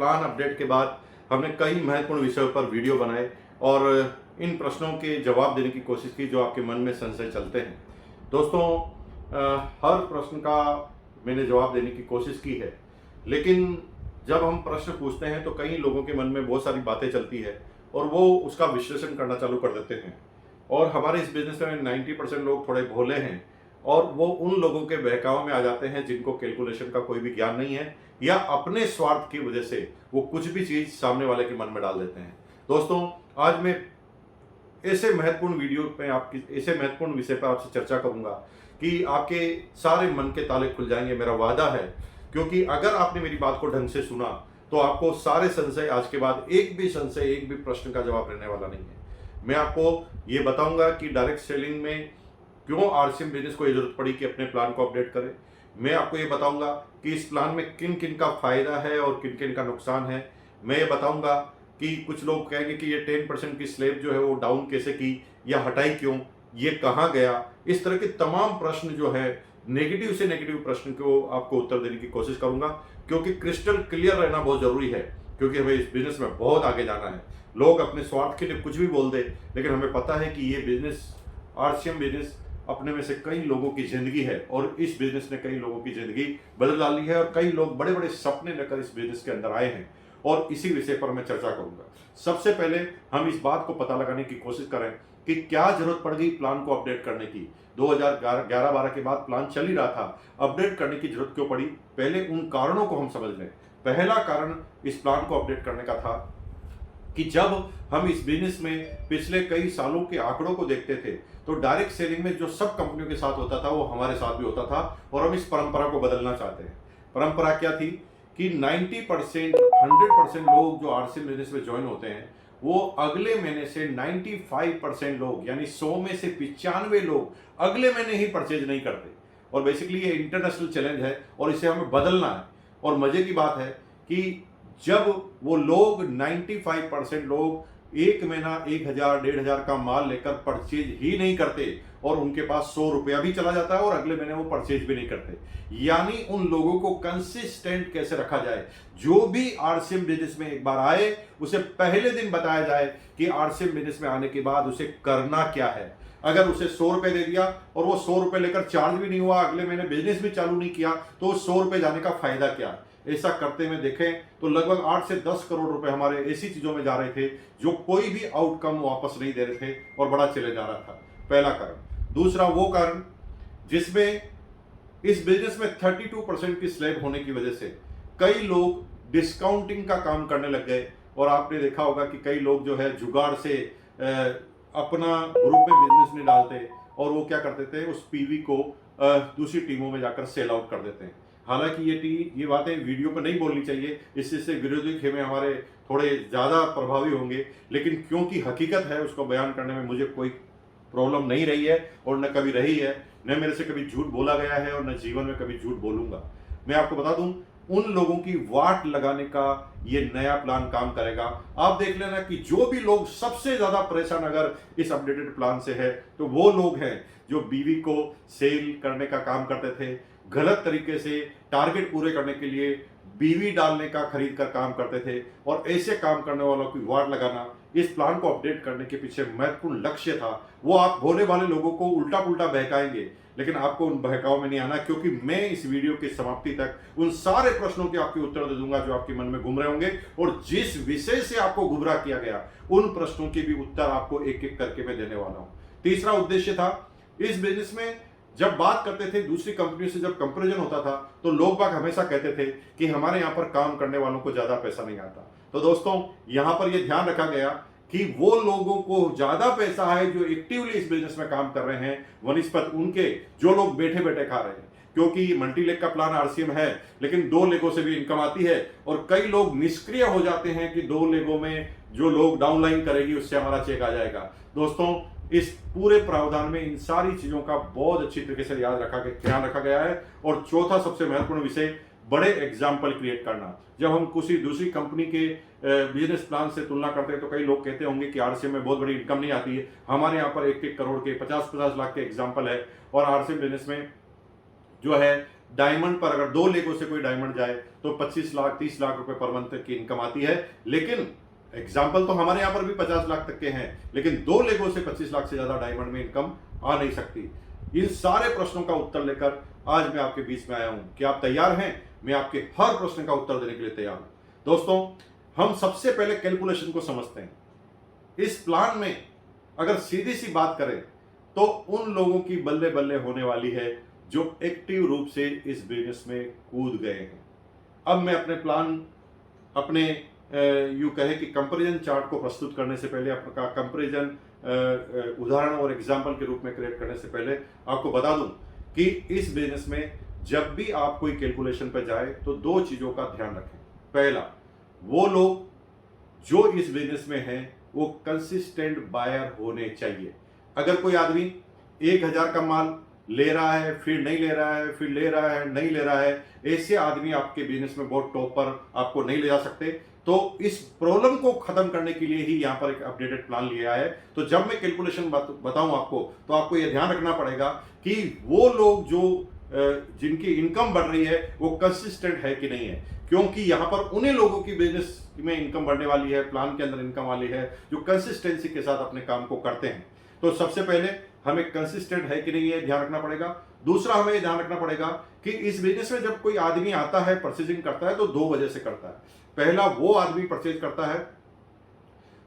Plan update के बाद हमने कई महत्वपूर्ण विषयों पर वीडियो बनाए और इन प्रश्नों के जवाब देने की कोशिश की जो आपके मन में संशय चलते हैं। दोस्तों, हर प्रश्न का मैंने जवाब देने की कोशिश की है, लेकिन जब हम प्रश्न पूछते हैं तो कई लोगों के मन में बहुत सारी बातें चलती है और वो उसका विश्लेषण करना चालू कर देते हैं। और हमारे इस बिजनेस में 90% लोग थोड़े भोले हैं और वो उन लोगों के बहकाव में आ जाते हैं जिनको कैलकुलेशन का कोई भी ज्ञान नहीं है या अपने स्वार्थ की वजह से वो कुछ भी चीज सामने वाले के मन में डाल देते हैं। दोस्तों, आज मैं ऐसे महत्वपूर्ण वीडियो पे आपकी ऐसे महत्वपूर्ण विषय पर आपसे चर्चा करूंगा कि आपके सारे मन के ताले खुल जाएंगे, मेरा वादा है। क्योंकि अगर आपने मेरी बात को ढंग से सुना तो आपको सारे संशय, आज के बाद एक भी संशय, एक भी प्रश्न का जवाब रहने वाला नहीं है। मैं आपको ये बताऊंगा कि डायरेक्ट सेलिंग में क्यों आरसीएम बिजनेस को ये जरूरत पड़ी कि अपने प्लान को अपडेट करें। मैं आपको ये बताऊंगा कि इस प्लान में किन किन का फायदा है और किन किन का नुकसान है। मैं ये बताऊंगा कि कुछ लोग कहेंगे कि ये 10% की स्लैब जो है वो डाउन कैसे की या हटाई क्यों, ये कहाँ गया। इस तरह के तमाम प्रश्न जो है, नेगेटिव से नेगेटिव प्रश्न को आपको उत्तर देने की कोशिश करूंगा, क्योंकि क्रिस्टल क्लियर रहना बहुत जरूरी है। क्योंकि हमें इस बिजनेस में बहुत आगे जाना है। लोग अपने स्वार्थ के लिए कुछ भी बोल दे, लेकिन हमें पता है कि ये बिजनेस, आरसीएम बिजनेस, अपने में से कई लोगों की जिंदगी है और इस बिजनेस ने कई लोगों की जिंदगी बदल डाली है और कई लोग बड़े बड़े सपने लेकर इस बिजनेस के अंदर आए हैं और इसी विषय पर मैं चर्चा करूंगा। सबसे पहले हम इस बात को पता लगाने की कोशिश करें कि क्या जरूरत पड़ गई प्लान को अपडेट करने की। 2011-12 के बाद प्लान चल ही रहा था, अपडेट करने की जरूरत क्यों पड़ी, पहले उन कारणों को हम समझ लें। पहला कारण इस प्लान को अपडेट करने का था कि जब हम इस बिजनेस में पिछले कई सालों के आंकड़ों को देखते थे तो डायरेक्ट सेलिंग में जो सब कंपनियों के साथ होता था वो हमारे साथ भी होता था और हम इस परंपरा को बदलना चाहते हैं। परंपरा क्या थी कि 90%, 100% लोग जो आरसीएम बिजनेस में ज्वाइन होते हैं वो अगले महीने से 95% लोग, यानी 100 में से 95 लोग अगले महीने ही परचेज नहीं करते। और बेसिकली ये इंटरनेशनल चैलेंज है और इसे हमें बदलना है। और मजे की बात है कि जब वो लोग 95% लोग एक महीना 1000, 1500 का माल लेकर परचेज ही नहीं करते और उनके पास 100 रुपया भी चला जाता है और अगले महीने वो परचेज भी नहीं करते, यानी उन लोगों को कंसिस्टेंट कैसे रखा जाए। जो भी आरसीएम बिजनेस में एक बार आए उसे पहले दिन बताया जाए कि आरसीएम बिजनेस में आने के बाद उसे करना क्या है। अगर उसे 100 रुपए दे दिया और वो 100 रुपए लेकर चार्ज भी नहीं हुआ, अगले महीने बिजनेस भी चालू नहीं किया, तो 100 रुपए जाने का फायदा क्या। ऐसा करते हुए देखें तो लगभग 8 से 10 करोड़ रुपए हमारे ऐसी चीजों में जा रहे थे जो कोई भी आउटकम वापस नहीं दे रहे थे और बड़ा चले जा रहा था। पहला कारण। दूसरा वो कारण जिसमें इस बिजनेस में 32% की स्लैब होने की वजह से कई लोग डिस्काउंटिंग का काम करने लग गए। और आपने देखा होगा कि कई लोग जो है जुगाड़ से अपना ग्रुप में बिजनेस नहीं डालते और वो क्या करते थे, उस पीवी को दूसरी टीमों में जाकर सेल आउट कर देते हैं। हालांकि ये बातें वीडियो पर नहीं बोलनी चाहिए, इससे विरोधी खेमे हमारे थोड़े ज़्यादा प्रभावी होंगे, लेकिन क्योंकि हकीकत है उसको बयान करने में मुझे कोई प्रॉब्लम नहीं रही है और न कभी रही है, न मेरे से कभी झूठ बोला गया है और न जीवन में कभी झूठ बोलूंगा। मैं आपको बता दूं, उन लोगों की वाट लगाने का ये नया प्लान काम करेगा। आप देख लेना कि जो भी लोग सबसे ज्यादा परेशान अगर इस अपडेटेड प्लान से है तो वो लोग हैं जो बीवी को सेल करने का काम करते थे, गलत तरीके से टारगेट पूरे करने के लिए बीवी डालने का खरीद कर काम करते थे। और ऐसे काम करने वालों की वाट लगाना इस प्लान को अपडेट करने के पीछे महत्वपूर्ण लक्ष्य था। वो आप भोले वाले लोगों को उल्टा पुल्टा बहकाएंगे, लेकिन आपको उन बहकाव में नहीं आना, क्योंकि मैं इस वीडियो की समाप्ति तक उन सारे प्रश्नों के आपके उत्तर दे दूंगा जो आपके मन में घूम रहे होंगे। और जिस विषय से आपको गुमराह किया गया उन प्रश्नों के भी उत्तर आपको एक एक करके मैं देने वाला हूं। तीसरा उद्देश्य था, इस बिजनेस में जब बात करते थे दूसरी कंपनियों से, जब कंपैरिजन होता था तो लोग बाग हमेशा कहते थे कि हमारे यहाँ पर काम करने वालों को ज्यादा पैसा नहीं आता। तो दोस्तों, यहाँ पर यह ध्यान रखा गया कि वो लोगों को ज्यादा पैसा है जो एक्टिवली इस बिजनेस में काम कर रहे हैं वनिस्पत उनके जो लोग बैठे बैठे खा रहे हैं। क्योंकि मल्टी लेग का प्लान आरसीएम है, लेकिन 2 लेगों से भी इनकम आती है और कई लोग निष्क्रिय हो जाते हैं कि 2 लेगों में जो लोग डाउनलाइन करेगी उससे हमारा चेक आ जाएगा। दोस्तों, इस पूरे प्रावधान में इन सारी चीजों का बहुत अच्छी तरीके से ध्यान रखा गया है। और चौथा सबसे महत्वपूर्ण विषय, बड़े एग्जाम्पल क्रिएट करना। जब हम किसी दूसरी कंपनी के बिजनेस प्लान से तुलना करते हैं तो कई लोग कहते होंगे कि आरसीएम में बहुत बड़ी इनकम नहीं आती है। हमारे यहाँ पर 1-1 करोड़ के, 50-50 लाख के एग्जाम्पल है और आरसीएम बिजनेस में जो है डायमंड पर अगर 2 लेगों से कोई डायमंड जाए तो 25 लाख 30 लाख रुपए पर मंथ की इनकम आती है। लेकिन एग्जाम्पल तो हमारे यहाँ पर भी 50 लाख तक के हैं, लेकिन 2 लेगों से 25 लाख से ज्यादा डायमंड में इनकम आ नहीं सकती। इन सारे प्रश्नों का उत्तर लेकर आज मैं आपके बीच में आया हूं। क्या आप तैयार हैं? मैं आपके हर प्रश्न का उत्तर देने के लिए तैयार हूं। दोस्तों, हम सबसे पहले कैलकुलेशन को समझते हैं। इस प्लान में अगर सीधी सी बात करें तो उन लोगों की बल्ले बल्ले होने वाली है जो एक्टिव रूप से इस बिजनेस में कूद गए हैं। अब मैं अपने प्लान, अपने यूं कहे कि कंपैरिजन चार्ट को प्रस्तुत करने से पहले, आपका कंपैरिजन उदाहरण और एग्जाम्पल के रूप में क्रिएट करने से पहले आपको बता दूं कि इस बिजनेस में जब भी आप कोई कैलकुलेशन पर जाए तो 2 चीजों का ध्यान रखें। पहला, वो लोग जो इस बिजनेस में हैं वो कंसिस्टेंट बायर होने चाहिए। अगर कोई आदमी 1000 का माल ले रहा है, फिर नहीं ले रहा है, फिर ले रहा है, नहीं ले रहा है, ऐसे आदमी आपके बिजनेस में बहुत टॉप पर आपको नहीं ले जा सकते। तो इस प्रॉब्लम को खत्म करने के लिए ही यहाँ पर एक अपडेटेड प्लान लिया है। तो जब मैं कैलकुलेशन बताऊं आपको, तो आपको यह ध्यान रखना पड़ेगा कि वो लोग जो जिनकी इनकम बढ़ रही है वो कंसिस्टेंट है कि नहीं है, क्योंकि यहाँ पर उन्हीं लोगों की बिजनेस में इनकम बढ़ने वाली है, प्लान के अंदर इनकम वाली है, जो कंसिस्टेंसी के साथ अपने काम को करते हैं। तो सबसे पहले हमें कंसिस्टेंट है कि नहीं है ध्यान रखना पड़ेगा। दूसरा, हमें ये ध्यान रखना पड़ेगा कि इस बिजनेस में जब कोई आदमी आता है, परचेजिंग करता है, तो 2 वजह से करता है। पहला, वो आदमी परचेज करता है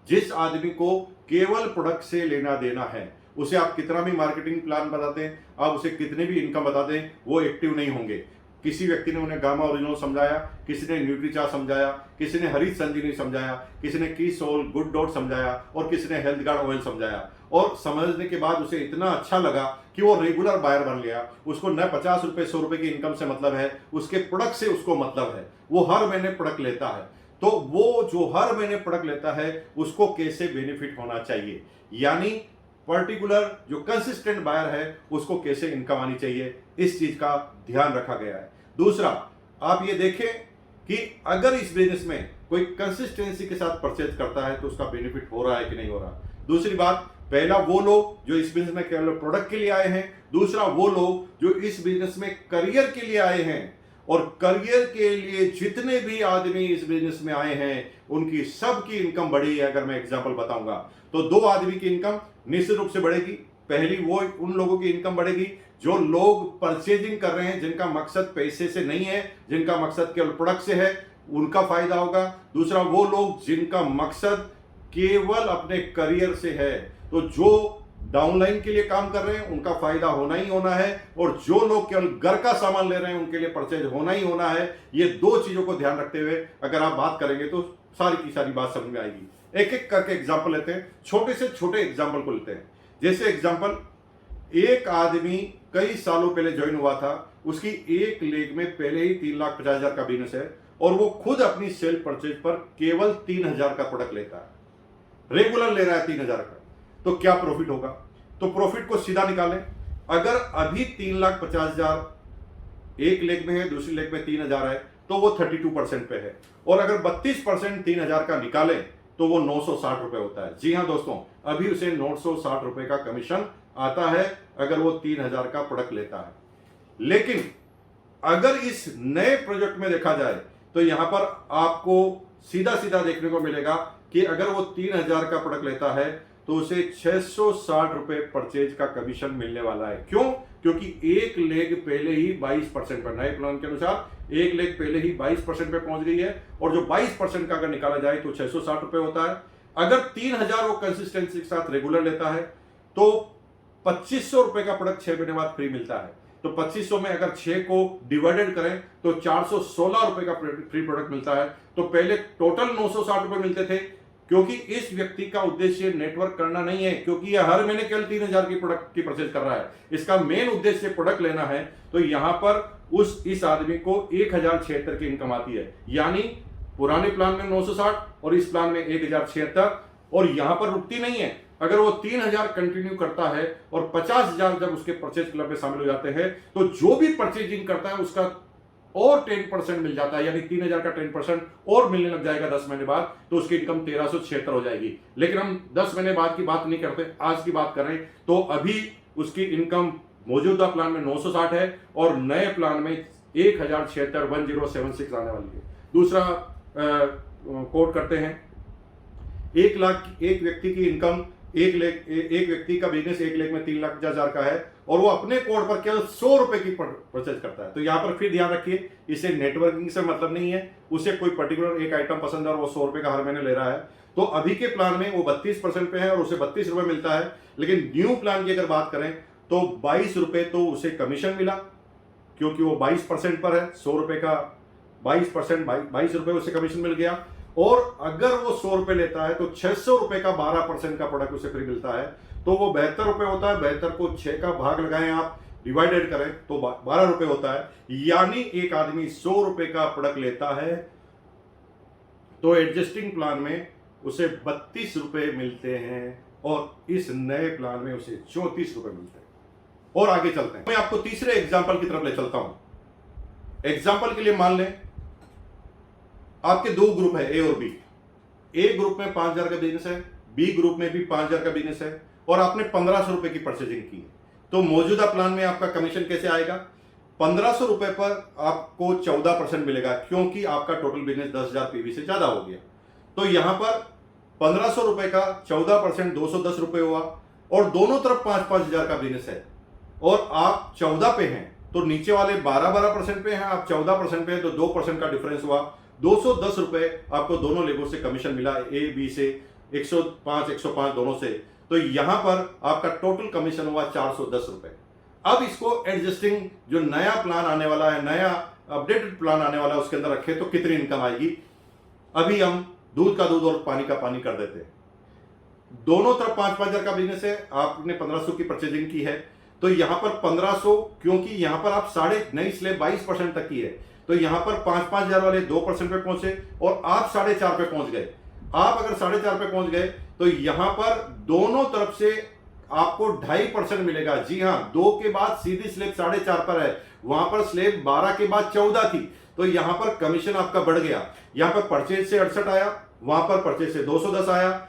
जिस आदमी को केवल प्रोडक्ट से लेना देना है। उसे आप कितना भी मार्केटिंग प्लान बताते हैं, आप उसे कितनी भी इनकम बता दें, वो एक्टिव नहीं होंगे। किसी व्यक्ति ने उन्हें गामा ओरिजिनल समझाया, किसी ने न्यूट्रीचा समझाया, किसी ने हरीश संजीवनी समझाया, किसी ने की सोल गुड डॉट समझाया और किसी ने हेल्थ गार्ड ऑयल समझाया, और समझने के बाद उसे इतना अच्छा लगा कि वो रेगुलर बायर बन गया। उसको न 50 रुपए 100 रुपए की इनकम से मतलब है, उसके प्रोडक्ट से उसको मतलब है। वो हर महीने प्रोडक्ट लेता है, तो वो जो हर महीने प्रोडक्ट लेता है उसको कैसे बेनिफिट होना चाहिए, यानी पर्टिकुलर जो कंसिस्टेंट बायर है उसको कैसे इनकम आनी चाहिए, इस चीज का ध्यान रखा गया है। दूसरा, आप ये देखें कि अगर इस बिजनेस में कोई कंसिस्टेंसी के साथ परचेज करता है तो उसका बेनिफिट हो रहा है कि नहीं हो रहा। दूसरी बात, पहला वो लोग जो इस बिजनेस में केवल प्रोडक्ट के लिए आए हैं, दूसरा वो लोग जो इस बिजनेस में करियर के लिए आए हैं, और करियर के लिए जितने भी आदमी इस बिजनेस में आए हैं उनकी सबकी इनकम बढ़ी है। अगर मैं एग्जांपल बताऊंगा तो 2 आदमी की इनकम निश्चित रूप से बढ़ेगी। पहली, वो उन लोगों की इनकम बढ़ेगी जो लोग परचेजिंग कर रहे हैं, जिनका मकसद पैसे से नहीं है, जिनका मकसद केवल प्रोडक्ट से है, उनका फायदा होगा। दूसरा, वो लोग जिनका मकसद केवल अपने करियर से है, तो जो डाउनलाइन के लिए काम कर रहे हैं उनका फायदा होना ही होना है, और जो लोग केवल घर का सामान ले रहे हैं उनके लिए परचेज होना ही होना है। ये 2 चीजों को ध्यान रखते हुए अगर आप बात करेंगे तो सारी की सारी बात समझ में आएगी। एक एक करके एग्जाम्पल लेते हैं, छोटे से छोटे एग्जाम्पल को लेते हैं। जैसे एग्जाम्पल, एक आदमी कई सालों पहले ज्वाइन हुआ था, उसकी एक लेग में पहले ही 3,50,000 का बिजनेस है, और वो खुद अपनी सेल परचेज पर केवल 3,000 का प्रोडक्ट लेता है, रेगुलर ले रहा है 3,000 का। तो क्या प्रॉफिट होगा? तो प्रॉफिट को सीधा निकालें। अगर अभी 3,50,000 एक लेग में है, दूसरी लेग में 3,000 है, तो वो 32% पे है, और अगर 32% 3,000 का निकालें तो वो 960 रुपए होता है। जी हां दोस्तों, अभी उसे 960 रुपए का कमीशन आता है अगर वो 3,000 का प्रोडक्ट लेता है। लेकिन अगर इस नए प्रोजेक्ट में देखा जाए तो यहां पर आपको सीधा सीधा देखने को मिलेगा कि अगर वो 3,000 का प्रोडक्ट लेता है तो उसे 660 रुपए परचेज का कमीशन मिलने वाला है। क्यों? क्योंकि एक लेग पहले ही 22% पर, नए प्लान के अनुसार एक लेग पहले ही 22% पे पहुंच गई है, और जो 22% का अगर निकाला जाए तो 660 रुपए होता है। अगर 3,000 वो कंसिस्टेंसी के साथ रेगुलर लेता है तो 2,500 रुपए का प्रोडक्ट 6 महीने बाद फ्री मिलता है। तो 2,500 में अगर 6 को डिवाइडेड करें तो 416 रुपए का फ्री प्रोडक्ट मिलता है। तो पहले टोटल 960 रुपए मिलते थे, क्योंकि इस व्यक्ति का उद्देश्य नेटवर्क करना नहीं है, क्योंकि यह हर महीने केवल 3,000 की प्रोडक्ट की परचेज कर रहा है, इसका मेन उद्देश्य प्रोडक्ट लेना है। तो यहां पर इस आदमी को 1,076 की इनकम आती है, यानी पुराने प्लान में 960 और इस प्लान में 1,076, और यहां पर रुकती नहीं है। अगर वो 3,000 कंटिन्यू करता है और 50,000 जब उसके परचेज क्लब में शामिल हो जाते हैं, तो जो भी परचेजिंग करता है उसका और 10% मिल जाता है, यानी 3,000 का 10% और मिलने लग जाएगा 10 महीने बाद, तो उसकी इनकम 1,376 हो जाएगी। लेकिन हम 10 महीने बाद की बात नहीं करते, आज की बात करें तो अभी उसकी इनकम मौजूदा प्लान में 960 है और नए प्लान में 1076 आने वाली है। दूसरा कोट करते हैं, 1 लाख एक व्यक्ति की इनकम, एक व्यक्ति का बिजनेस 1 लाख में 3,50,000 का है और वो अपने कोड पर केवल 100 रुपए की परचेज करता है। तो यहां पर फिर ध्यान रखिए, इसे नेटवर्किंग से मतलब नहीं है, उसे कोई पर्टिकुलर एक आइटम पसंद है और वो 100 रुपए का हर महीने ले रहा है। तो अभी के प्लान में वो 32% पे है और उसे 32 रुपए मिलता है। लेकिन न्यू प्लान की अगर बात करें तो 22 रुपए तो उसे कमीशन मिला, क्योंकि वो 22% पर है। 100 रुपए का 22%, 22 रुपए उसे कमीशन मिल गया। और अगर वो 100 रुपए लेता है तो 600 रुपए का 12% का प्रोडक्ट उसे फ्री मिलता है। तो वो 72 रुपए होता है। 72 को 6 का भाग लगाएं आप, डिवाइडेड करें तो 12 रुपए होता है। यानी एक आदमी 100 रुपए का प्रोडक्ट लेता है तो एडजस्टिंग प्लान में उसे 32 रुपए मिलते हैं और इस नए प्लान में उसे 34 रुपए मिलते हैं। और आगे चलते हैं, मैं आपको तीसरे एग्जाम्पल की तरफ ले चलता हूं। एग्जाम्पल के लिए मान लें आपके 2 ग्रुप है, ए और बी। ए ग्रुप में 5,000 का बिजनेस है, बी ग्रुप में भी 5,000 का बिजनेस है और आपने 1,500 रुपए की परचेजिंग की है। तो मौजूदा प्लान में आपका कमीशन कैसे आएगा? 1,500 रुपए पर आपको 14% मिलेगा, क्योंकि आपका टोटल बिजनेस 10,000 पीवी से ज्यादा हो गया। तो यहां पर 1,500 रुपए का 14% 210 रुपए हुआ और दोनों तरफ 5,000 का बिजनेस है और आप 14 पे हैं, तो नीचे वाले 12% पे हैं, आप 14% पे हैं, तो 2% का डिफरेंस हुआ। 210 रुपए आपको दोनों लेवल से कमीशन मिला, ए बी से 105 दोनों से। तो यहां पर आपका टोटल कमीशन हुआ 410 रुपए। अब इसको एडजस्टिंग जो नया प्लान आने वाला है, नया अपडेटेड प्लान आने वाला है, उसके अंदर रखे तो कितनी इनकम आएगी? अभी हम दूध का दूध और पानी का पानी कर देते हैं। दोनों तरफ 5,000 का बिजनेस है, आपने 1,500 की परचेजिंग की है, तो यहां पर 1,500, क्योंकि यहां पर आप नई स्लैब 22% तक की है, तो यहां पर 5,000 वाले 2% पे पहुंचे और आप 4.5 पे पहुंच गए। आप अगर 4.5 पे पहुंच गए तो यहां पर दोनों तरफ से आपको 2.5% मिलेगा। जी हां, 2 के बाद सीधी स्लैब 4.5 पर है, वहां पर स्लैब 12 के बाद 14 थी, तो यहां पर कमीशन आपका बढ़ गया। यहां पर परचेज से 68 आया, वहां पर परचेज से 210 आया,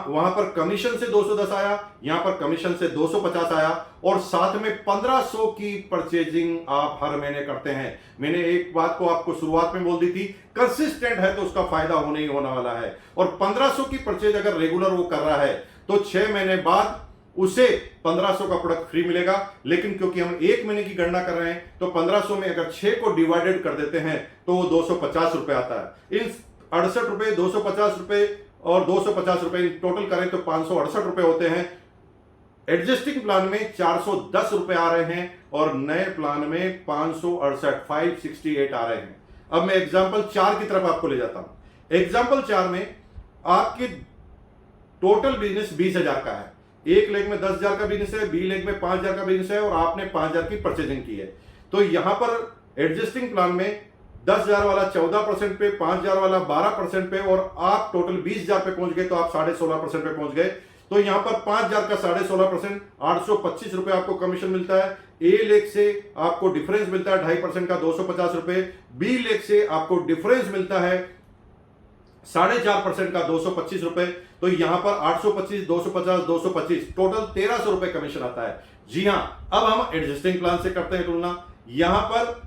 वहां पर कमीशन से 210 आया, यहां पर कमीशन से 250 आया और साथ में 1,500 की परचेजिंग आप हर महीने करते हैं। मैंने एक बात को आपको शुरुआत में बोल दी थी, कंसिस्टेंट है तो उसका फायदा होने ही होने वाला है। और 1,500 की परचेज अगर रेगुलर वो कर रहा है तो 6 महीने बाद उसे 1,500 का प्रोडक्ट फ्री मिलेगा। लेकिन क्योंकि हम 1 महीने की गणना कर रहे हैं तो 1,500 में अगर 6 को डिवाइडेड कर देते हैं तो वो 250 रुपए आता है। इन 68 रुपए, 250 रुपए और 250 रुपए टोटल करें तो 568 रुपए होते हैं। एडजस्टिंग प्लान में 410 रुपए आ रहे हैं और नए प्लान में 568 आ रहे हैं। अब मैं एग्जांपल 4 की तरफ आपको ले जाता हूं। एग्जांपल 4 में आपके टोटल बिजनेस 20,000 का है। एक लेग में 10,000 का बिजनेस है, बी लेग में 5,000 का बिजनेस है और आपने 5,000 की परचेजिंग की है। तो यहां पर एडजस्टिंग प्लान में 10,000 वाला 14% पे, 5,000 वाला 12% पे और आप टोटल 20,000 पे पहुंच गए, तो आप 16.5% पे पहुंच गए। तो यहां पर 5,000 का 16.5%, 825 रुपए आपको कमीशन मिलता है। ए लेग से आपको डिफरेंस मिलता है 2.5% का 250 रुपए, बी लेग से आपको डिफरेंस मिलता है 4.5% का 225 रुपए। तो यहां पर 825, 250, 225 टोटल 1,300 रुपए कमीशन आता है। जी हां, अब हम एडजस्टिंग प्लान से करते हैं तुलना। यहां पर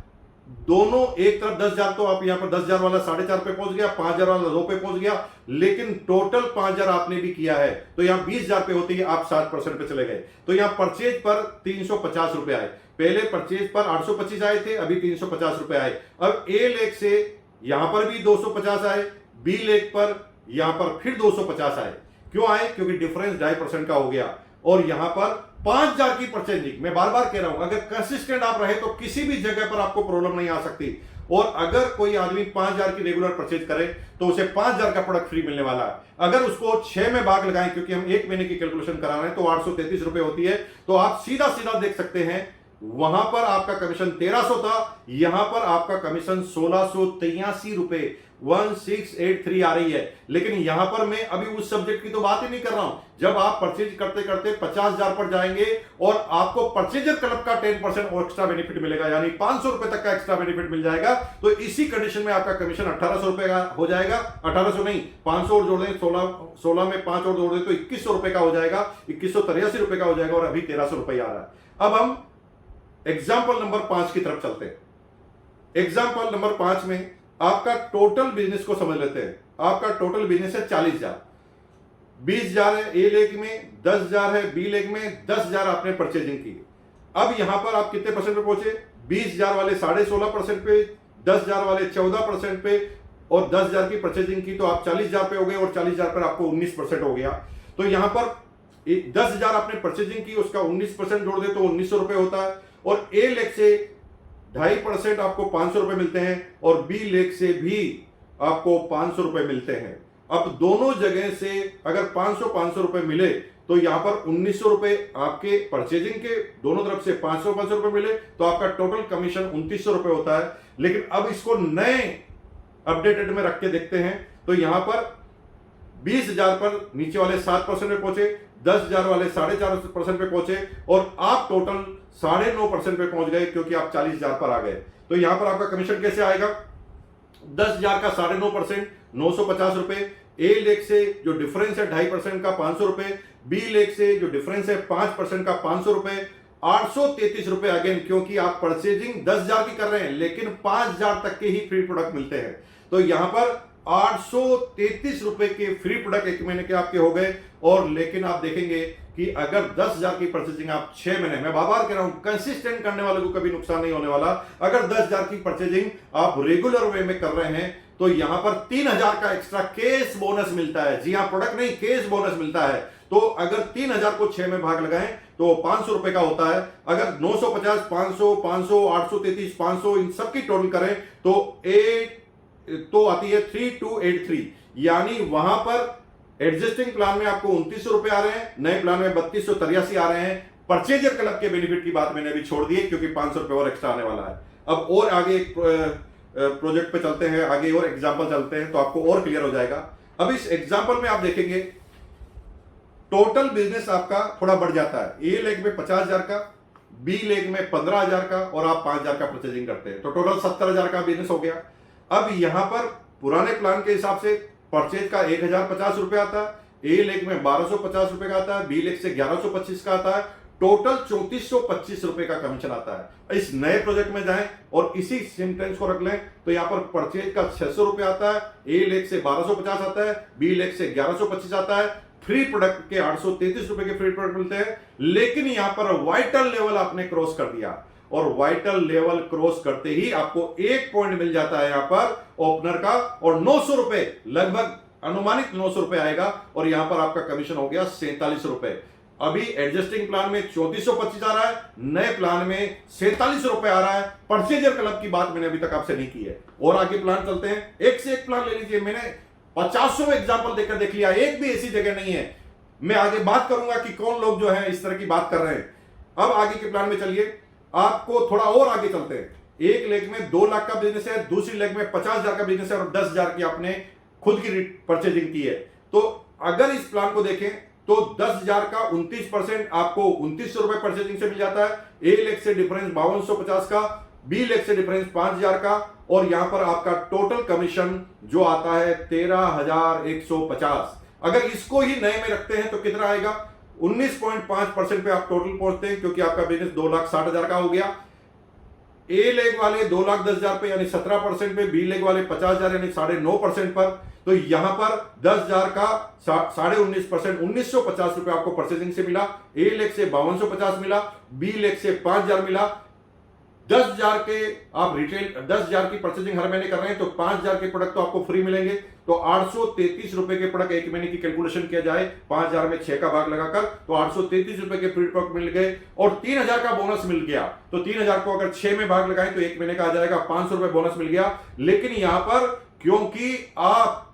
दोनों एक तरफ 10,000, तो आप यहां पर 10,000 वाला 4.5 पे पहुंच गया, 5,000 वाला 2 पे पहुंच गया, लेकिन टोटल 5,000 आपने भी किया है तो यहां 20,000 पे होती है, आप 7% पे चले गए। तो यहां परचेज पर 350 रुपए आए। पहले परचेज पर 825 आए थे, अभी 350 रुपए आए। अब ए लेग से यहां पर भी 250 आए, बी लेग पर यहां पर फिर 250 आए। क्यों आए? क्योंकि डिफरेंस 2.5% का हो गया। और यहां पर 5,000 की परचेजिंग, मैं बार बार कह रहा हूं, अगर कंसिस्टेंट आप रहे तो किसी भी जगह पर आपको प्रॉब्लम नहीं आ सकती। और अगर कोई आदमी 5,000 की रेगुलर परचेज करे तो उसे 5,000 का प्रोडक्ट फ्री मिलने वाला है। अगर उसको 6 में भाग लगाएं, क्योंकि हम 1 महीने की कैलकुलेशन करा रहे हैं, तो 833 रुपए होती है। तो आप सीधा सीधा देख सकते हैं, वहां पर आपका कमीशन 1,300 था, यहां पर आपका कमीशन 1,683 रुपए 1683 आ रही है। लेकिन यहां पर मैं अभी उस सब्जेक्ट की तो बात ही नहीं कर रहा हूं। जब आप परचेज करते करते 50,000 पर जाएंगे और आपको परचेजर क्लब का 10% और एक्स्ट्रा बेनिफिट मिलेगा, यानी 500 रुपए तक का एक्स्ट्रा बेनिफिट मिल जाएगा। तो इसी कंडीशन में आपका कमीशन 1,800 रुपए का हो जाएगा। 1,800 नहीं, 500 और जोड़ दें, 16 में 5 और जोड़ दें तो 2,100 रुपए का हो जाएगा, 2,183 रुपए का हो जाएगा और अभी 1,300 रुपए आ रहा है। अब हम एग्जाम्पल नंबर 5 की तरफ चलते हैं। एग्जाम्पल नंबर 5 में आपका टोटल बिजनेस को समझ लेते हैं। आपका टोटल बिजनेस है 40,000, 20,000 है ए लेग में, 10,000 है बी लेग में, 10,000 आपने परचेजिंग की। अब यहां पर आप कितने परसेंट पे पहुंचे? 20,000 वाले 16.5% पे, 10,000 वाले 14% पे और 10,000 की परचेजिंग की तो आप 40,000 पे हो गए और 40,000 पर आपको 19% हो गया। तो यहां पर 10,000 आपने परचेजिंग की, उसका 19% जोड़ दे तो 1,900 रुपए होता है। और ए लेग से 2.5% आपको 500 रुपए मिलते हैं और बी लेग से भी आपको 500 रुपए मिलते हैं। अब दोनों जगह से अगर 500 रुपए मिले तो यहां पर 1,900 रुपए आपके परचेजिंग के, दोनों तरफ से 500 रुपए मिले तो आपका टोटल कमीशन 2,900 रुपए होता है। लेकिन अब इसको नए अपडेटेड में रख के देखते हैं तो यहां पर 20,000 पर नीचे वाले 7% पे पहुंचे, 10,000 वाले 4.5% पे पहुंचे और आप टोटल 9.5% पे पहुंच गए क्योंकि आप 40,000 पर आ गए। तो यहां पर आपका कमीशन कैसे आएगा? 10,000 का 9.5%, 950 रुपए। ए लेग से जो डिफरेंस है 2.5% का 500 रुपए, बी लेग से जो डिफरेंस है 5% का 500 रुपए, 833 रुपए अगेन, क्योंकि आप परचेजिंग 10,000 की कर रहे हैं लेकिन 5,000 तक के ही फ्री प्रोडक्ट मिलते हैं। तो यहां पर 833 रुपए के फ्री प्रोडक्ट एक महीने के आपके हो गए। और लेकिन आप देखेंगे कि अगर 10,000 की परचेजिंग आप 6 महीने, मैं बार बार कह रहा हूं कंसिस्टेंट करने वालों को कभी नुकसान नहीं होने वाला। अगर 10,000 की परचेजिंग आप रेगुलर वे में कर रहे हैं तो यहां पर 3,000 का एक्स्ट्रा केस बोनस मिलता है। जी हां, प्रोडक्ट नहीं, केस बोनस मिलता है। तो अगर 3,000 को 6 में भाग लगाएं तो 500 रुपए का होता है। अगर 950, 500, 500, 833, 500 इन सबकी टोटल करें तो आती है 3283। यानी वहां पर एग्जिस्टिंग प्लान में आपको 2,900 रुपए आ रहे हैं, नए प्लान में 3283 आ रहे हैं। परचेजर क्लब के बेनिफिट की बात मैंने अभी छोड़ दी है क्योंकि 500 रुपए और एक्स्ट्रा आने वाला है। अब और आगे एक प्रोजेक्ट पे चलते हैं, आगे और एग्जांपल चलते हैं तो आपको और क्लियर हो जाएगा। अब इस एग्जांपल में आप देखेंगे टोटल बिजनेस आपका थोड़ा बढ़ जाता है। ए लेग में 50,000 का, बी लेग में 15,000 का और आप 5,000 का परचेजिंग करते हैं तो टोटल 70,000 का बिजनेस हो गया। अब यहां पर पुराने प्लान के हिसाब से परचेज का 1,050 रुपए आता है, ए लेग में 1,250 रुपए का आता है, बी लेग से 1,125 का आता है, टोटल 3,425 रुपए का कमीशन आता है। इस नए प्रोजेक्ट में जाएं और इसी सिंटेंस को रख लें तो यहां पर परचेज का 600 रुपए आता है, ए लेग से 1,250 आता है, बी लेग से 1,125 आता है, फ्री प्रोडक्ट के 833 रुपए के फ्री प्रोडक्ट मिलते हैं। लेकिन यहां पर वाइटल लेवल आपने क्रॉस कर दिया और वाइटल लेवल क्रॉस करते ही आपको 1 पॉइंट मिल जाता है यहां पर ओपनर का और 900 रुपए, लगभग अनुमानित 900 रुपए आएगा और यहां पर आपका कमीशन हो गया 47 रुपए। अभी एडजस्टिंग प्लान में 3425 आ रहा है, नए प्लान में 47 रुपए आ रहा है। परचेजर क्लब की बात मैंने अभी तक आपसे नहीं की है। और आगे प्लान चलते हैं, एक से एक प्लान ले लीजिए। मैंने 50 एग्जाम्पल देकर देख लिया, एक भी ऐसी जगह नहीं है। मैं आगे बात करूंगा कि कौन लोग जो है इस तरह की बात कर रहे हैं। अब आगे के प्लान में चलिए, आपको थोड़ा और आगे चलते हैं। एक लेग में 2 लाख का बिजनेस है, दूसरी लेग में 50,000 का बिजनेस है और 10,000 की आपने खुद की परचेजिंग की है। तो अगर इस प्लान को देखें तो 10,000 का 29% आपको 2,900 रुपए परचेजिंग से मिल जाता है। ए लेग से डिफरेंस 5250 का, बी लेग से डिफरेंस 5,000 का और यहां पर आपका टोटल कमीशन जो आता है 13,150। अगर इसको ही नए में रखते हैं तो कितना आएगा? 19.5% पे आप टोटल पहुंचते हैं क्योंकि आपका बिजनेस 2,60,000 का हो गया। ए लेग वाले 2,10,000 पे यानी 17% पे, बी लेग वाले 50,000 यानी 9.5% पर। तो यहां पर 10,000 का 19.5%, 1,950 रुपए आपको परचेजिंग से मिला। ए लेग से 5,250 मिला, बी लेग से 5,000 मिला। 10,000 के आप रिटेल 10,000 की परचेजिंग हर महीने कर रहे हैं तो 5,000 के प्रोडक्ट तो आपको फ्री मिलेंगे। तो 833 रुपए के प्रोडक्ट एक महीने की कैलकुलेशन किया जाए 5,000 में 6 का भाग लगाकर तो 833 रुपए के फ्री प्रोडक्ट मिल गए और 3,000 का बोनस मिल गया। तो 3,000 को अगर 6 में भाग लगाएं तो एक महीने का आ जाएगा 500 रुपए बोनस मिल गया। लेकिन यहां पर क्योंकि आप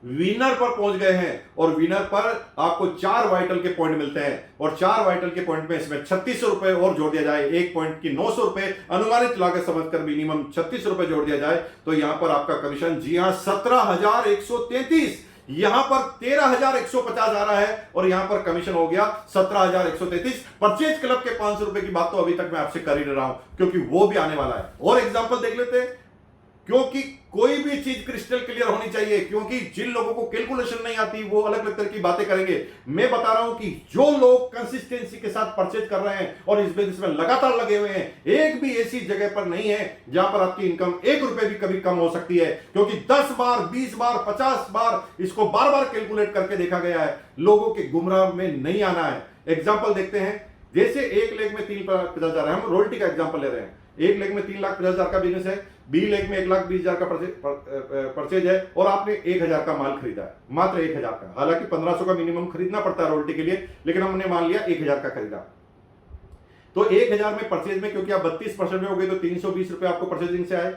विनर पर पहुंच गए हैं और विनर पर आपको 4 वाइटल के पॉइंट मिलते हैं और 4 वाइटल के पॉइंट में इसमें 3600 रुपए और जोड़ दिया जाए, एक पॉइंट की 900 रुपए अनुमानित लागत समझकर मिनिमम 36 रुपए जोड़ दिया जाए तो यहां पर आपका कमीशन जी हां 17,133, यहां पर 13,150 आ रहा है और यहां पर कमीशन हो गया 17,133। परचेज क्लब के 500 रुपए की बात तो अभी तक मैं आपसे कर ही नहीं रहा हूं क्योंकि वो भी आने वाला है। और एग्जांपल देख लेते हैं क्योंकि कोई भी चीज क्रिस्टल क्लियर होनी चाहिए, क्योंकि जिन लोगों को कैलकुलेशन नहीं आती वो अलग अलग तरह की बातें करेंगे। मैं बता रहा हूं कि जो लोग कंसिस्टेंसी के साथ परचेज कर रहे हैं और इस बिजनेस में लगातार लगे हुए हैं, एक भी ऐसी जगह पर नहीं है जहां पर आपकी इनकम 1 रुपए भी कभी कम हो सकती है, क्योंकि 10 बार 20 बार 50 बार इसको बार बार कैलकुलेट करके देखा गया है। लोगों के गुमराह में नहीं आना है। एग्जाम्पल देखते हैं, जैसे 1 लेग में 3,50,000 है, हम रोल्टी का एग्जाम्पल ले रहे हैं। 1 लेग में 3,50,000 का बिजनेस है, बी लेग में 1,20,000 का परचेज है और आपने 1,000 का माल खरीदा है, मात्र 1,000 का। हालांकि 1,500 का मिनिमम खरीदना पड़ता है रोल्टी के लिए, लेकिन हमने मान लिया 1,000 का खरीदा। तो 1,000 में परचेज में, क्योंकि आप 32% में हो गए तो 320 रुपए आपको परचेजिंग से आए।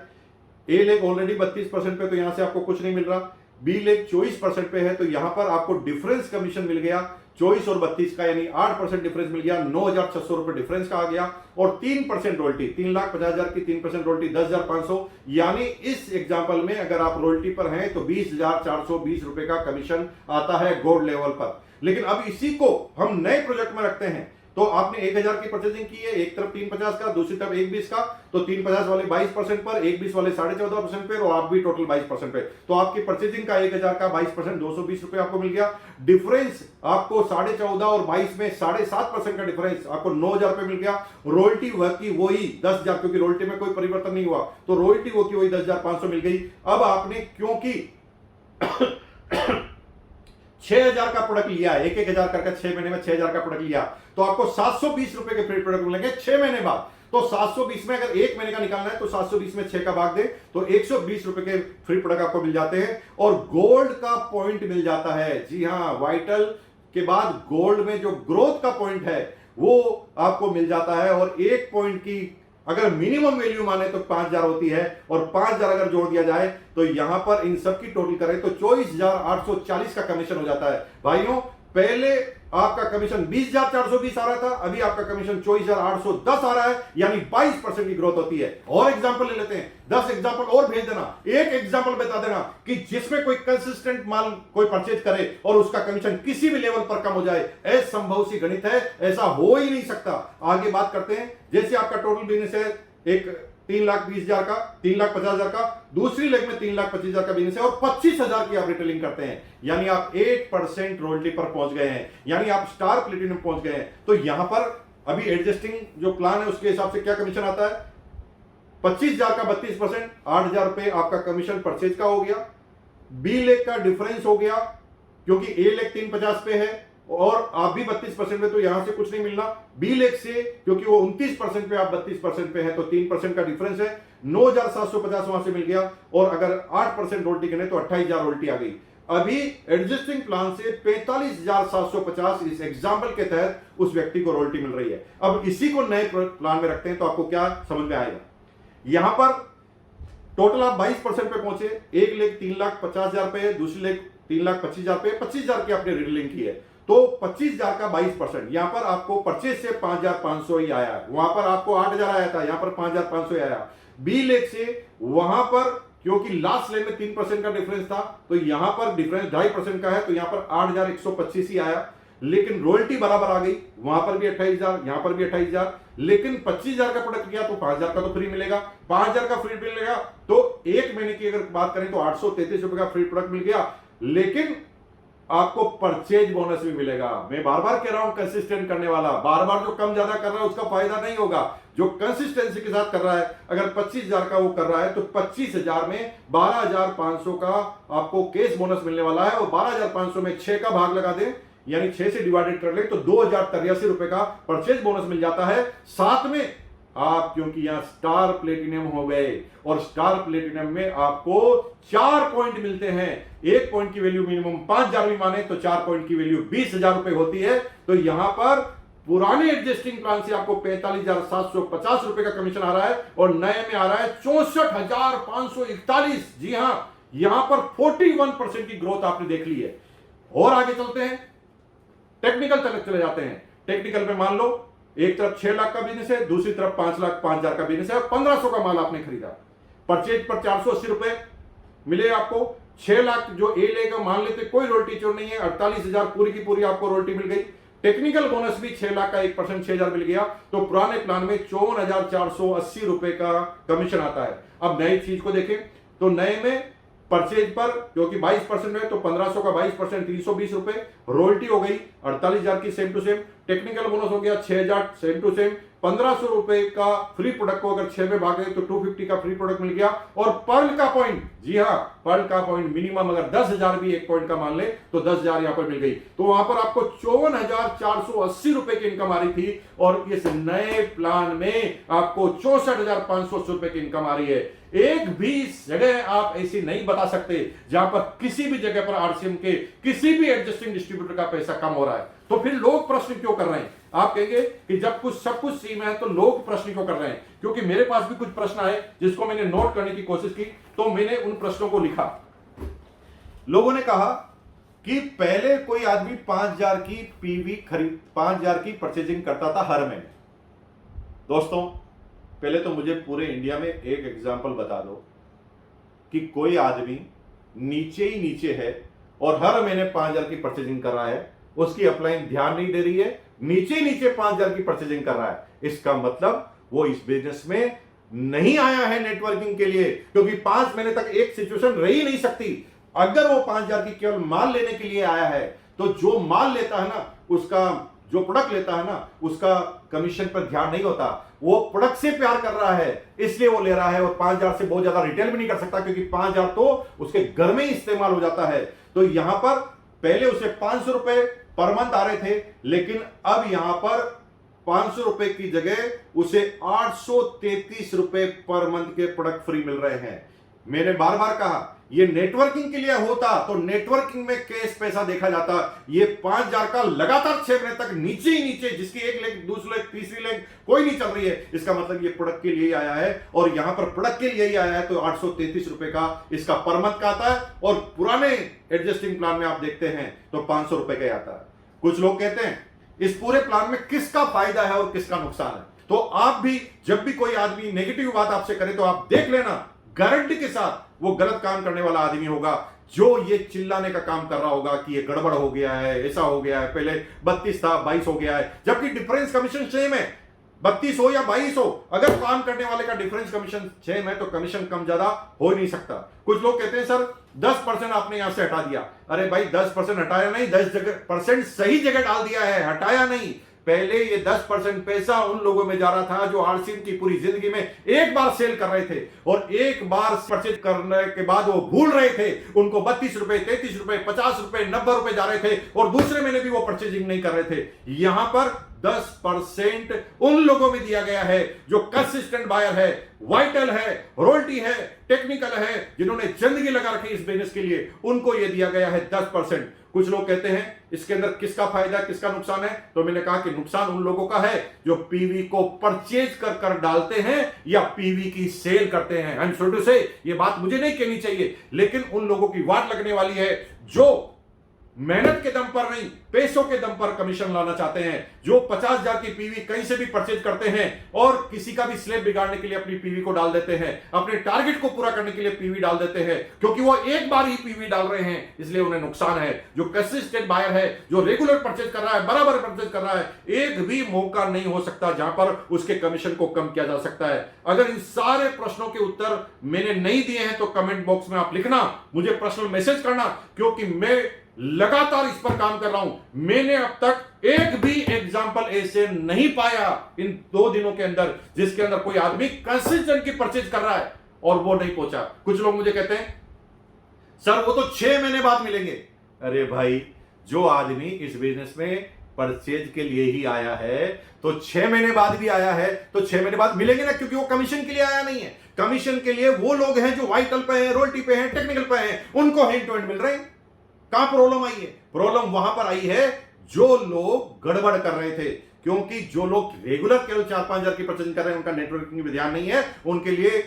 ए लेग ऑलरेडी 32% पे, तो यहां से आपको कुछ नहीं मिल रहा। बी लेग 24% पे है, तो यहां पर आपको डिफरेंस कमीशन मिल गया 24 और 32 का, यानी 8% डिफरेंस मिल गया, 9,600 रुपए डिफरेंस का आ गया। और 3% रोल्टी, 3,50,000 की 3% रोल्टी 10,500, यानी इस एग्जाम्पल में अगर आप रोल्टी पर हैं तो 20,420 रुपए का कमीशन आता है गोल्ड लेवल पर। लेकिन अब इसी को हम नए प्रोजेक्ट में रखते हैं, तो आपने 1,000 की परचेजिंग की है, एक तरफ 350 का, दूसरी तरफ 120 का, तो 350 वाले 22% पर, 120 वाले 14.5% पे, और आप भी टोटल 22% पे। तो आपकी परचेजिंग का 1,000 का 22% 220 रुपए आपको मिल गया। डिफरेंस आपको 14.5 और 22 में 7.5% का डिफरेंस आपको 9,000 रुपए मिल गया। रोयल्टी वही 10,000, क्योंकि रोयल्टी में कोई परिवर्तन नहीं हुआ, तो रोयल्टी वही 10,500 मिल गई। अब आपने क्योंकि 6,000 का प्रोडक्ट लिया है, 1,000 करके 6 महीने में 6,000 का प्रोडक्ट लिया, तो आपको 720 रुपए के फ्री प्रोडक्ट मिलेंगे 6 महीने बाद। तो 720 में अगर 1 महीने का निकालना है तो 720 में 6 का भाग दे तो 120 रुपए के फ्री प्रोडक्ट आपको मिल जाते हैं, और गोल्ड का पॉइंट मिल जाता है। जी हां, वाइटल के बाद गोल्ड में जो ग्रोथ का पॉइंट है वो आपको मिल जाता है। और 1 पॉइंट की अगर मिनिमम वैल्यू माने तो 5,000 होती है, और 5,000 अगर जोड़ दिया जाए तो यहां पर इन सब की टोटल करें तो 24,840 का कमीशन हो जाता है। भाइयों, पहले आपका कमीशन 20,420 आ रहा था, अभी आपका कमीशन 24,810 आ रहा है, यानी 22% की ग्रोथ होती है। और एग्जांपल ले लेते हैं, 10 एग्जांपल और भेज देना, एक एग्जांपल बता देना कि जिसमें कोई कंसिस्टेंट माल कोई परचेज करे और उसका कमीशन किसी भी लेवल पर कम हो जाए। असंभव सी गणित है, ऐसा हो ही नहीं सकता। आगे बात करते हैं, जैसे आपका टोटल बिजनेस है एक 3,20,000 का, 3,50,000 का, दूसरी लेग में 3,25,000 का बिजनेस है और 25,000 की आप रिटेलिंग करते हैं, यानी आप 8% रोयल्टी पर पहुंच गए हैं, यानी आप स्टार प्लेटिनम पहुंच गए हैं। तो यहां पर अभी एडजस्टिंग जो प्लान है उसके हिसाब से क्या कमीशन आता है, 25,000 का 32%, 8,000 रुपए आपका कमीशन परचेज का हो गया। बी लेग का डिफरेंस हो गया, क्योंकि ए लेग 350 पे है और आप भी 32% में, तो यहां से कुछ नहीं मिलना। बी लेग से, क्योंकि वो 29% पे, आप 32% पे है, तो 3% का डिफरेंस है, 9,750 वहां से मिल गया। और अगर 8% रोल्टी गिने तो 28,000 रोल्टी आ गई। अभी एडजस्टिंग प्लान से 45,750 इस एग्जाम्पल के तहत उस व्यक्ति को रोल्टी मिल रही है। अब इसी को नए प्लान में रखते हैं तो आपको क्या समझ में आएगा। यहां पर टोटल आप 22% पे पहुंचे, एक लेग 3,50,000 पे, दूसरी लेग 3,25,000 पे, 25,000 की आपने रिटेलिंग की है, तो 25,000 का 22%, यहां पर आपको परचेज से 5,500 ही आया, वहां पर आपको 8,000 आया था, यहां पर 5,500 आया। बी लेग से वहां पर क्योंकि लास्ट लेग में 3% का डिफरेंस था, तो यहां पर डिफरेंस 2.5% का है, तो यहां पर 8,125 ही आया। लेकिन रॉयल्टी बराबर आ गई, वहां पर भी 28,000, यहां पर भी 28,000, लेकिन 25,000 का प्रोडक्ट किया तो 5,000 का तो फ्री मिलेगा। 5,000 का फ्री मिलेगा तो एक महीने की अगर बात करें तो 833 रुपए का फ्री प्रोडक्ट मिल गया, लेकिन आपको परचेज बोनस भी मिलेगा। मैं बार बार कह रहा हूं, कंसिस्टेंट करने वाला, बार बार जो कम ज्यादा कर रहा है उसका फायदा नहीं होगा। जो कंसिस्टेंसी के साथ कर रहा है, अगर 25,000 का वो कर रहा है तो 25,000 में 12,500 का आपको केस बोनस मिलने वाला है, और 12,500 में 6 का भाग लगा दें, यानी 6 से डिवाइडेड कर ले तो 2,083 रुपए का परचेज बोनस मिल जाता है। साथ में आप क्योंकि यहां स्टार प्लेटिनम हो गए, और स्टार प्लेटिनम में आपको 4 पॉइंट मिलते हैं। 1 पॉइंट की वैल्यू मिनिमम 5,000 भी माने तो 4 पॉइंट की वैल्यू 20,000 रुपए होती है। तो यहां पर पुराने एडजस्टिंग प्लान से आपको 45,750 रुपए का कमीशन आ रहा है, और नए में आ रहा है 64,541। जी हां, यहां पर 41% की ग्रोथ आपने देख ली है। और आगे चलते हैं, टेक्निकल तक चले जाते हैं। टेक्निकल में मान लो एक तरफ 6 लाख का बिजनेस है, दूसरी तरफ 5,05,000 का बिजनेस है, 1,500 का माल आपने खरीदा, परचेज पर 480 रुपए मिले आपको। 6 लाख जो ए लेगा मान लेते कोई रोल्टी चोर नहीं है, 48,000 पूरी की पूरी आपको रोल्टी मिल गई। टेक्निकल बोनस भी 6 लाख का 1% 6,000 मिल गया, तो पुराने प्लान में 54,480 रुपए का कमीशन आता है। अब नई चीज को देखें, तो नए में परचेज पर क्योंकि 22% है तो 1500 का 22% 320 रुपए, रॉयल्टी हो गई 48,000 की same to same, technical bonus हो गया 6,000 सेम टू सेम, 1500 रुपए का फ्री प्रोडक्ट को अगर 6 में भागे तो 250 का फ्री प्रोडक्ट मिल गया। और पर्ल का पॉइंट, जी हाँ पर्ल का पॉइंट मिनिमम अगर 10,000 भी एक पॉइंट का मान ले तो 10,000 यहां पर मिल गई। तो वहां पर आपको 54,480 रुपए की इनकम आ रही थी और इस नए प्लान में आपको 64,580 रुपए की इनकम आ रही है। एक भी जगह आप ऐसी नहीं बता सकते जहां पर किसी भी जगह पर आरसीएम के किसी भी एडजस्टिंग डिस्ट्रीब्यूटर का पैसा कम हो रहा है। तो फिर लोग प्रश्न क्यों कर रहे हैं? आप कहेंगे कि जब कुछ सब कुछ सेम है तो लोग प्रश्न क्यों कर रहे हैं? क्योंकि मेरे पास भी कुछ प्रश्न आए जिसको मैंने नोट करने की कोशिश की, तो मैंने उन प्रश्नों को लिखा। लोगों ने कहा कि पहले कोई आदमी 5,000 की पीवी खरीद 5,000 की परचेजिंग करता था हर महीने। दोस्तों पहले तो मुझे पूरे इंडिया में एक एग्जांपल बता दो कि कोई आदमी नीचे ही नीचे है और हर महीने 5,000 की परचेजिंग कर रहा है, उसकी अपलाइन ध्यान नहीं दे रही है, नीचे ही नीचे 5,000 की परचेजिंग कर रहा है। इसका मतलब वो इस बिजनेस में नहीं आया है नेटवर्किंग के लिए, क्योंकि 5 महीने तक एक सिचुएशन रह ही नहीं सकती। अगर वो 5,000 की केवल माल लेने के लिए आया है तो जो माल लेता है ना, उसका जो प्रोडक्ट लेता है ना, उसका कमीशन पर ध्यान नहीं होता। वो प्रोडक्ट से प्यार कर रहा है इसलिए वो ले रहा है, और 5,000 से बहुत ज्यादा रिटेल भी नहीं कर सकता क्योंकि 5,000 तो उसके घर में ही इस्तेमाल हो जाता है। तो यहां पर पहले उसे 500 रुपए पर मंथ आ रहे थे, लेकिन अब यहां पर 500 रुपए की जगह उसे 833 रुपए पर मंथ के प्रोडक्ट फ्री मिल रहे हैं। मैंने बार बार कहा ये नेटवर्किंग के लिए होता तो नेटवर्किंग में कैश पैसा देखा जाता। ये 5,000 का लगातार 6 महीने तक नीचे ही नीचे, जिसकी एक लेग दूसरी लेग तीसरी लेग कोई नहीं चल रही है, इसका मतलब ये प्रोडक्ट के लिए ही आया है। और यहां पर प्रोडक्ट के लिए ही आया है तो 833 रुपए का इसका पर मंथ का आता है, और पुराने एडजस्टिंग प्लान में आप देखते हैं तो 500 रुपए का आता है। कुछ लोग कहते हैं इस पूरे प्लान में किसका फायदा है और किसका नुकसान है। तो आप भी जब भी कोई आदमी नेगेटिव बात आपसे करे तो आप देख लेना, गारंटी के साथ वो गलत काम करने वाला आदमी होगा, जो ये चिल्लाने का काम कर रहा होगा कि ये गड़बड़ हो गया है, ऐसा हो गया है, पहले 32 था 22 हो गया है, जबकि डिफरेंस कमीशन सेम है। 32 हो या 22 हो, अगर काम करने वाले का डिफरेंस कमीशन सेम है तो कमीशन कम ज्यादा हो नहीं सकता। कुछ लोग कहते हैं सर 10% आपने यहां से हटा दिया। अरे भाई 10% हटाया नहीं, 10% सही जगह डाल दिया है, हटाया नहीं। पहले ये 10% पैसा उन लोगों में जा रहा था जो आरसीएम की पूरी जिंदगी में एक बार सेल कर रहे थे और एक बार परचेज करने के बाद वो भूल रहे थे। उनको 32 रुपए 33 रुपए 50 रुपए 90 रुपए जा रहे थे और दूसरे महीने भी वो परचेजिंग नहीं कर रहे थे। यहां पर 10% उन लोगों में दिया गया है जो कंसिस्टेंट बायर है, वाइटल है, रॉयल्टी है, टेक्निकल है, जिन्होंने जिंदगी लगा रखी इस बिजनेस के लिए, उनको यह दिया गया है 10%। कुछ लोग कहते हैं इसके अंदर किसका फायदा किसका नुकसान है, तो मैंने कहा कि नुकसान उन लोगों का है जो पीवी को परचेज कर डालते हैं या पीवी की सेल करते हैं। आई एम सॉरी टू से ये बात मुझे नहीं कहनी चाहिए, लेकिन उन लोगों की वाट लगने वाली है जो मेहनत के दम पर नहीं, पैसों के दम पर कमीशन लाना चाहते हैं, जो 50,000 की पीवी कहीं से भी परचेज करते हैं और किसी का भी स्लेब बिगाड़ने के लिए अपनी पीवी को डाल देते हैं, अपने टारगेट को पूरा करने के लिए पीवी डाल देते हैं, क्योंकि वो एक बार ही पीवी डाल रहे हैं इसलिए उन्हें नुकसान है। जो कंसिस्टेंट बायर है, जो रेगुलर परचेज कर रहा है, बराबर परचेज कर रहा है, एक भी मौका नहीं हो सकता जहां पर उसके कमीशन को कम किया जा सकता है। अगर इन सारे प्रश्नों के उत्तर मैंने नहीं दिए हैं तो कमेंट बॉक्स में आप लिखना, मुझे पर्सनल मैसेज करना, क्योंकि मैं लगातार इस पर काम कर रहा हूं। मैंने अब तक एक भी एग्जाम्पल ऐसे नहीं पाया इन 2 दिनों के अंदर जिसके अंदर कोई आदमी कंसिस्टेंट की परचेज कर रहा है और वो नहीं पहुंचा। कुछ लोग मुझे कहते हैं सर वो तो 6 महीने बाद मिलेंगे। अरे भाई, जो आदमी इस बिजनेस में परचेज के लिए ही आया है तो 6 महीने बाद भी आया है तो 6 महीने बाद मिलेंगे ना, क्योंकि वो कमीशन के लिए आया नहीं है। कमीशन के लिए वो लोग हैं जो वाइटल पे हैं, रॉयल्टी पे हैं, टेक्निकल पे हैं, उनको हैंड टू हैंड मिल रहे हैं। कहां प्रॉब्लम आई है? प्रॉब्लम वहां पर आई है जो लोग गड़बड़ कर रहे थे, क्योंकि जो लोग रेगुलर केवल 4-5 हजार की परचेजिंग कर रहे हैं उनका नेटवर्किंग में ध्यान नहीं है, उनके लिए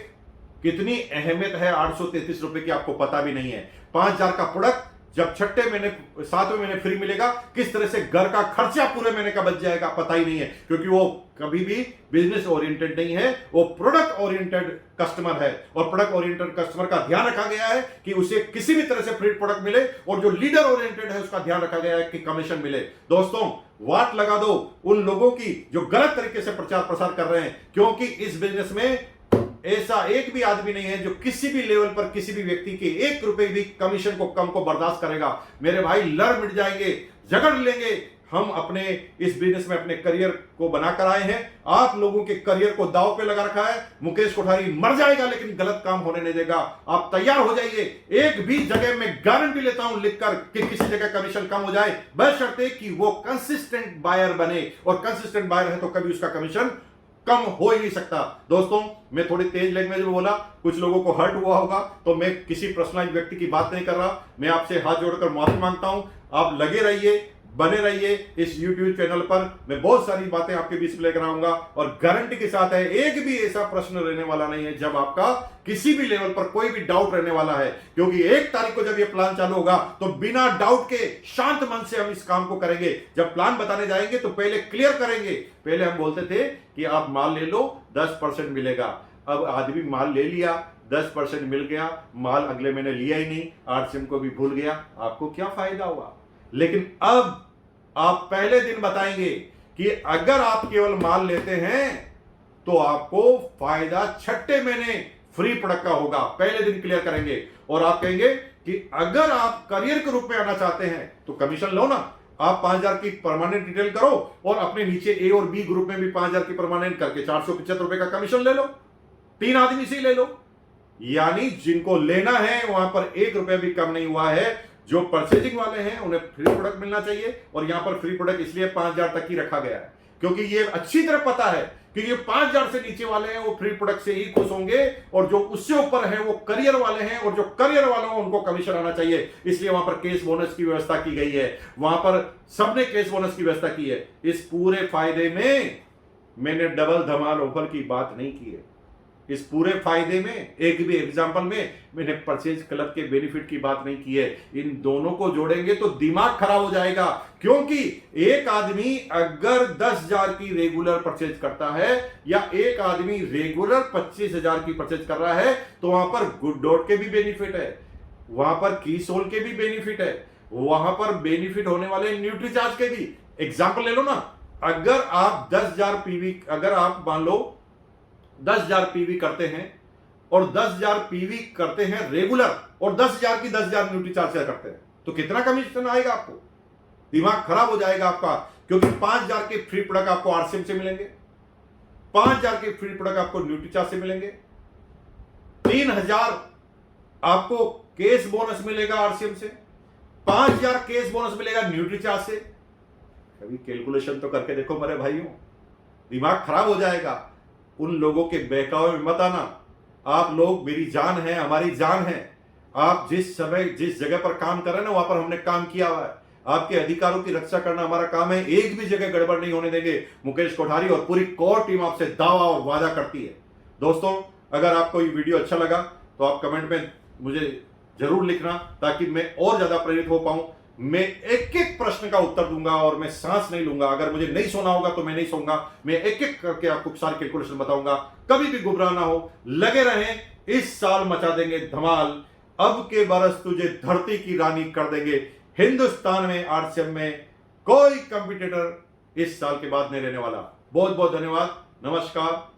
कितनी अहमियत है 833 रुपए की आपको पता भी नहीं है। 5,000 का प्रोडक्ट जब 6वें महीने 7वें महीने फ्री मिलेगा, किस तरह से घर का खर्चा पूरे महीने का बच जाएगा पता ही नहीं है, क्योंकि वो कभी भी बिजनेस ओरिएंटेड नहीं है, वो प्रोडक्ट ओरिएंटेड कस्टमर है। और प्रोडक्ट ओरिएंटेड कस्टमर का ध्यान रखा गया है कि उसे किसी भी तरह से फ्री प्रोडक्ट मिले, और जो लीडर ओरिएंटेड है उसका ध्यान रखा गया है कि कमीशन मिले। दोस्तों वाट लगा दो उन लोगों की जो गलत तरीके से प्रचार प्रसार कर रहे हैं, क्योंकि इस बिजनेस में ऐसा एक भी आदमी नहीं है जो किसी भी लेवल पर किसी भी व्यक्ति के 1 रुपए भी कमीशन को कम को बर्दाश्त करेगा। मेरे भाई लड़ मिट जाएंगे, झगड़ लेंगे। हम अपने इस बिजनेस में अपने करियर को बनाकर आए हैं। आप लोगों के करियर को दांव पे लगा रखा है। मुकेश कोठारी मर जाएगा लेकिन गलत काम होने नहीं देगा। आप तैयार हो जाइए। एक भी जगह में गारंटी लेता हूं लिखकर कि किसी जगह कमीशन कम हो जाए, बशर्ते कि वो कंसिस्टेंट बायर बने, और कंसिस्टेंट बायर है तो कभी उसका कमीशन कम हो ही नहीं सकता। दोस्तों, मैं थोड़ी तेज लैंग्वेज में बोला, कुछ लोगों को हर्ट हुआ होगा, तो मैं किसी पर्सनल व्यक्ति की बात नहीं कर रहा। मैं आपसे हाथ जोड़कर माफी मांगता हूं। आप लगे रहिए, बने रहिए इस YouTube चैनल पर। मैं बहुत सारी बातें आपके बीच में लेकर आऊंगा, और गारंटी के साथ है एक भी ऐसा प्रश्न रहने वाला नहीं है जब आपका किसी भी लेवल पर कोई भी डाउट रहने वाला है, क्योंकि 1 तारीख को जब ये प्लान चालू होगा तो बिना डाउट के शांत मन से हम इस काम को करेंगे। जब प्लान बताने जाएंगे तो पहले क्लियर करेंगे। पहले हम बोलते थे कि आप माल ले लो 10% मिलेगा। अब आदमी माल ले लिया, 10% मिल गया, माल अगले महीने लिया ही नहीं, RCM को भी भूल गया, आपको क्या फायदा हुआ? लेकिन अब आप पहले दिन बताएंगे कि अगर आप केवल माल लेते हैं तो आपको फायदा 6ठे महीने फ्री प्रोडक्ट का होगा। पहले दिन क्लियर करेंगे। और आप कहेंगे कि अगर आप करियर के रूप में आना चाहते हैं तो कमीशन लो ना। आप 5000 की परमानेंट डिटेल करो और अपने नीचे ए और बी ग्रुप में भी 5000 की परमानेंट करके 475 रुपए का कमीशन ले लो। 3 आदमी से ही ले लो। यानी जिनको लेना है वहां पर 1 रुपए भी कम नहीं हुआ है। जो परचेजिंग वाले हैं उन्हें फ्री प्रोडक्ट मिलना चाहिए, और यहां पर फ्री प्रोडक्ट इसलिए 5000 तक ही रखा गया है क्योंकि ये अच्छी तरह पता है कि ये 5000 से नीचे वाले हैं वो फ्री प्रोडक्ट से ही खुश होंगे, और जो उससे ऊपर है वो करियर वाले हैं, और जो करियर वाले हैं उनको कमीशन आना चाहिए। इसलिए वहां पर केस बोनस की व्यवस्था की गई है। वहां पर सबने केस बोनस की व्यवस्था की है। इस पूरे फायदे में मैंने डबल धमाल ऑफर की बात नहीं की है। इस पूरे फायदे में एक भी एग्जांपल में मैंने परचेज क्लब के बेनिफिट की बात नहीं की है। इन दोनों को जोड़ेंगे तो दिमाग खराब हो जाएगा, क्योंकि एक आदमी अगर 10,000 की रेगुलर परचेज करता है या एक आदमी रेगुलर 25,000 की परचेज कर रहा है तो वहां पर गुड डॉट के भी बेनिफिट है, वहां पर की सोल के भी बेनिफिट है, वहां पर बेनिफिट होने वाले न्यूट्री चार्ज के भी। एग्जाम्पल ले लो ना, अगर आप 10,000 पीवी, अगर आप मान लो 10,000 पीवी करते हैं और 10,000 पीवी करते हैं रेगुलर, और 10,000 की 10,000 न्यूट्री चार्ज करते हैं तो कितना कमीशन आएगा आपको? दिमाग खराब हो जाएगा आपका, क्योंकि 5,000 के फ्री प्रोडक्ट आपको RCM से मिलेंगे, 5,000 के फ्री प्रोडक्ट आपको न्यूट्री चार्ज से मिलेंगे, 3,000 आपको केस बोनस मिलेगा RCM से, 5,000 केस बोनस मिलेगा न्यूट्री चार्ज से। कभी कैलकुलेशन तो करके देखो मेरे भाइयों, दिमाग खराब हो जाएगा। उन लोगों के बहकावे में मत आना। आप लोग मेरी जान है, हमारी जान है। आप जिस समय जिस जगह पर काम कर रहे हैं ना, वहां पर हमने काम किया हुआ है। आपके अधिकारों की रक्षा करना हमारा काम है। एक भी जगह गड़बड़ नहीं होने देंगे। मुकेश कोठारी और पूरी कोर टीम आपसे दावा और वादा करती है। दोस्तों, अगर आपको ये वीडियो अच्छा लगा तो आप कमेंट में मुझे जरूर लिखना, ताकि मैं और ज्यादा प्रेरित हो पाऊं। मैं एक एक प्रश्न का उत्तर दूंगा और मैं सांस नहीं लूंगा। अगर मुझे नहीं सोना होगा तो मैं नहीं सोऊंगा। मैं एक एक करके आपको सारे कैलकुलेशन बताऊंगा। कभी भी घबरा ना हो, लगे रहें। इस साल मचा देंगे धमाल। अब के बरस तुझे धरती की रानी कर देंगे। हिंदुस्तान में RCM में कोई कंपटीटर इस साल के बाद नहीं रहने वाला। बहुत बहुत धन्यवाद। नमस्कार।